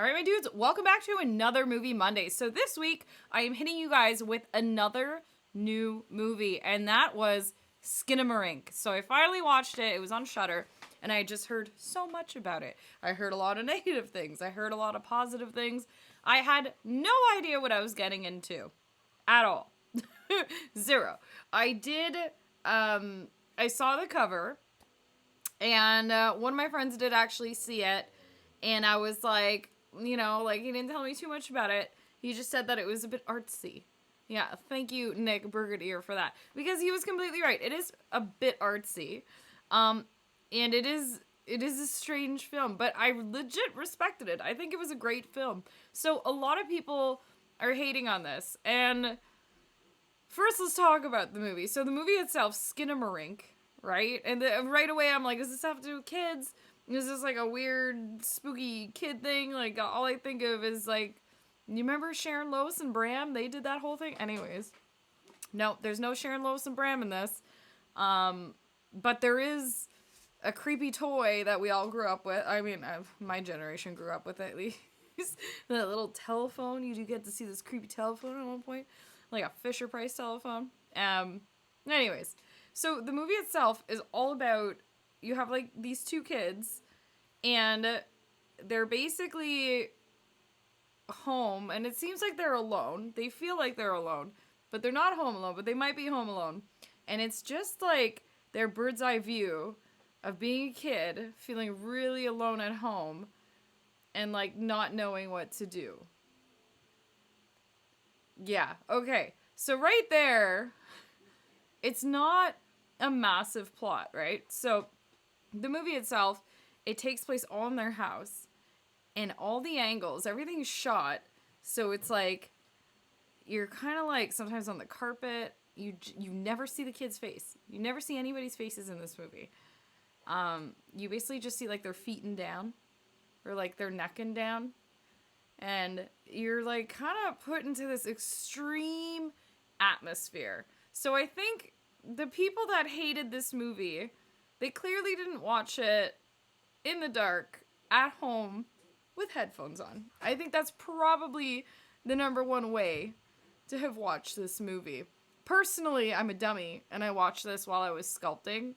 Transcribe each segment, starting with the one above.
All right, my dudes, welcome back to another Movie Monday. So this week, I am hitting you guys with another new movie, and that was Skinamarink. So I finally watched it. It was on Shudder, and I just heard so much about it. I heard a lot of negative things. I heard a lot of positive things. I had no idea what I was getting into at all. Zero. I did, I saw the cover, and one of my friends did actually see it, and I was like, you know, like, he didn't tell me too much about it. He just said that it was a bit artsy. Yeah, thank you, Nick Brigadier, for that. Because he was completely right. It is a bit artsy. And it is a strange film, but I legit respected it. I think it was a great film. So a lot of people are hating on this. And first, let's talk about the movie. So the movie itself, Skinamarink, right? And right away, I'm like, does this have to do with kids? Is this like a weird, spooky kid thing? Like, all I think of is like, you remember Sharon Lois and Bram? They did that whole thing? Anyways. No, there's no Sharon Lois and Bram in this. But there is a creepy toy that we all grew up with. I mean, my generation grew up with it, at least. That little telephone. You do get to see this creepy telephone at one point. Like a Fisher-Price telephone. Anyways. So the movie itself is all about, you have like these two kids, and they're basically home, and it seems like they're alone. They feel like they're alone, but they're not home alone, but they might be home alone. And it's just like their bird's eye view of being a kid, feeling really alone at home, and like not knowing what to do. Yeah, okay. So right there, it's not a massive plot, right? So the movie itself, it takes place all in their house, and all the angles, everything's shot, so it's like, you're kind of like sometimes on the carpet, you never see the kid's face. You never see anybody's faces in this movie. You basically just see like their feet and down, or like their neck and down, and you're like kind of put into this extreme atmosphere. So I think the people that hated this movie, they clearly didn't watch it in the dark, at home, with headphones on. I think that's probably the number one way to have watched this movie. Personally, I'm a dummy, and I watched this while I was sculpting,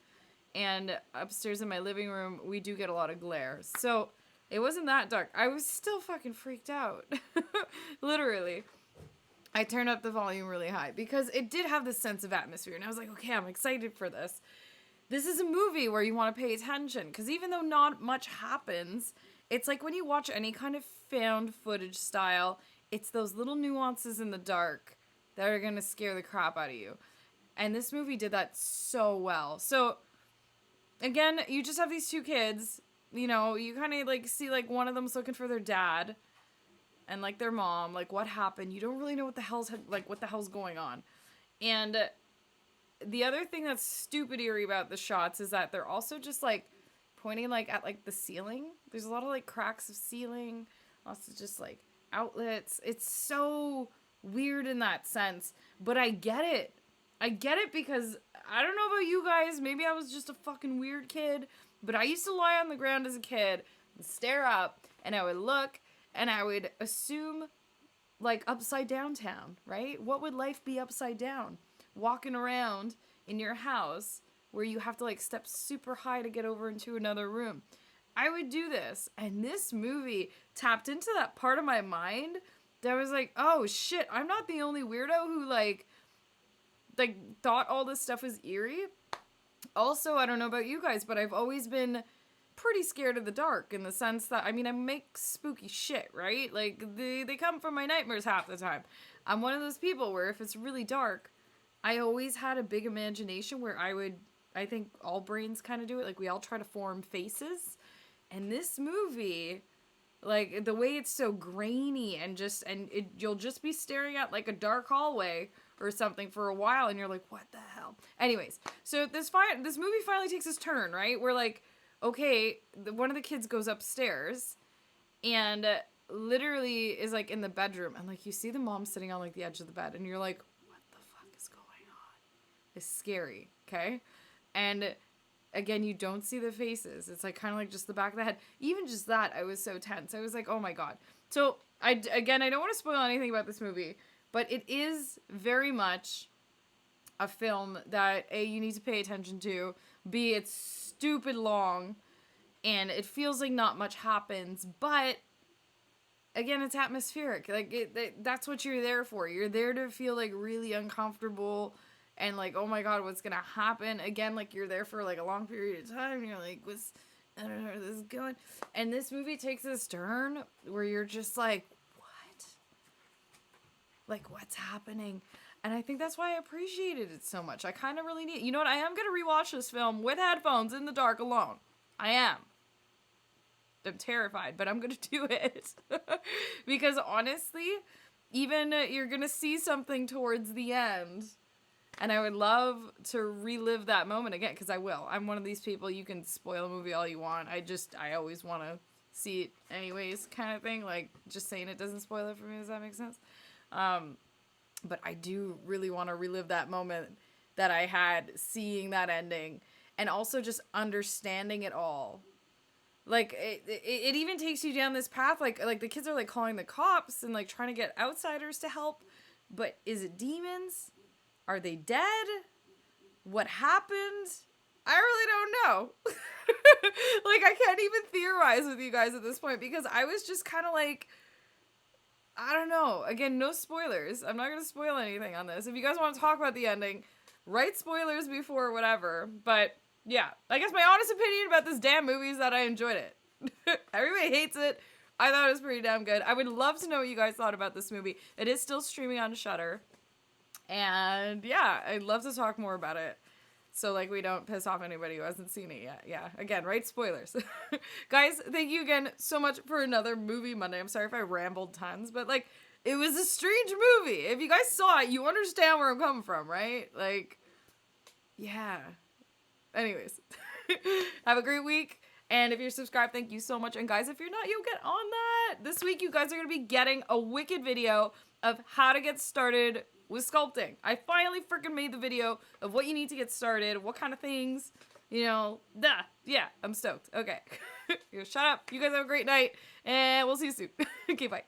and upstairs in my living room, we do get a lot of glare. So, it wasn't that dark. I was still fucking freaked out. Literally. I turned up the volume really high, because it did have this sense of atmosphere, and I was like, okay, I'm excited for this. This is a movie where you want to pay attention, because even though not much happens, it's like when you watch any kind of found footage style, it's those little nuances in the dark that are going to scare the crap out of you. And this movie did that so well. So, again, you just have these two kids, you know, you kind of like see like one of them's looking for their dad and like their mom, like what happened. You don't really know what the hell's going on. And the other thing that's stupid eerie about the shots is that they're also just like pointing like at like the ceiling. There's a lot of like cracks of ceiling, lots of just like outlets. It's so weird in that sense, but I get it. I get it because I don't know about you guys, maybe I was just a fucking weird kid, but I used to lie on the ground as a kid and stare up, and I would look and I would assume like upside down town, right? What would life be upside down? Walking around in your house where you have to like step super high to get over into another room. I would do this, and this movie tapped into that part of my mind that was like, oh shit, I'm not the only weirdo who like thought all this stuff was eerie. Also, I don't know about you guys, but I've always been pretty scared of the dark, in the sense that, I mean, I make spooky shit, right? Like, they come from my nightmares half the time. I'm one of those people where if it's really dark, I always had a big imagination where I think all brains kind of do it, like we all try to form faces. And this movie, like, the way it's so grainy and you'll just be staring at like a dark hallway or something for a while, and you're like, what the hell? Anyways, so this movie finally takes its turn, right? We're like, okay, one of the kids goes upstairs and literally is like in the bedroom, and like you see the mom sitting on like the edge of the bed, and you're like, what the fuck is going on? It's scary, okay? And again, you don't see the faces. It's like kind of like just the back of the head. Even just that, I was so tense. I was like, oh my God. So I don't want to spoil anything about this movie, but it is very much a film that A, you need to pay attention to, B, it's stupid long, and it feels like not much happens, but again, it's atmospheric. Like that's what you're there for. You're there to feel like really uncomfortable and like, oh my God, what's gonna happen? Again, like you're there for like a long period of time. And you're like, I don't know where this is going. And this movie takes this turn where you're just like, what? Like, what's happening? And I think that's why I appreciated it so much. I kind of really need, you know what? I am gonna rewatch this film with headphones in the dark alone. I am. I'm terrified, but I'm gonna do it. Because honestly, even you're gonna see something towards the end, and I would love to relive that moment again, because I will. I'm one of these people, you can spoil a movie all you want. I always want to see it anyways, kind of thing. Like, just saying it doesn't spoil it for me, does that make sense? But I do really want to relive that moment that I had seeing that ending, and also just understanding it all. Like, it even takes you down this path, like the kids are, like, calling the cops and, like, trying to get outsiders to help, but is it demons? Are they dead? What happened? I really don't know. Like, I can't even theorize with you guys at this point, because I was just kind of like, I don't know. Again, no spoilers. I'm not going to spoil anything on this. If you guys want to talk about the ending, write spoilers before whatever, but yeah, I guess my honest opinion about this damn movie is that I enjoyed it. Everybody hates it. I thought it was pretty damn good. I would love to know what you guys thought about this movie. It is still streaming on Shudder. And yeah, I'd love to talk more about it. So like we don't piss off anybody who hasn't seen it yet. Yeah, again, write spoilers. Guys, thank you again so much for another Movie Monday. I'm sorry if I rambled tons, but like it was a strange movie. If you guys saw it, you understand where I'm coming from, right? Like, yeah. Anyways, have a great week. And if you're subscribed, thank you so much. And guys, if you're not, you'll get on that. This week, you guys are going to be getting a wicked video of how to get started with sculpting. I finally freaking made the video of what you need to get started, what kind of things, you know, yeah, I'm stoked. Okay, shut up. You guys have a great night, and we'll see you soon. Okay, bye.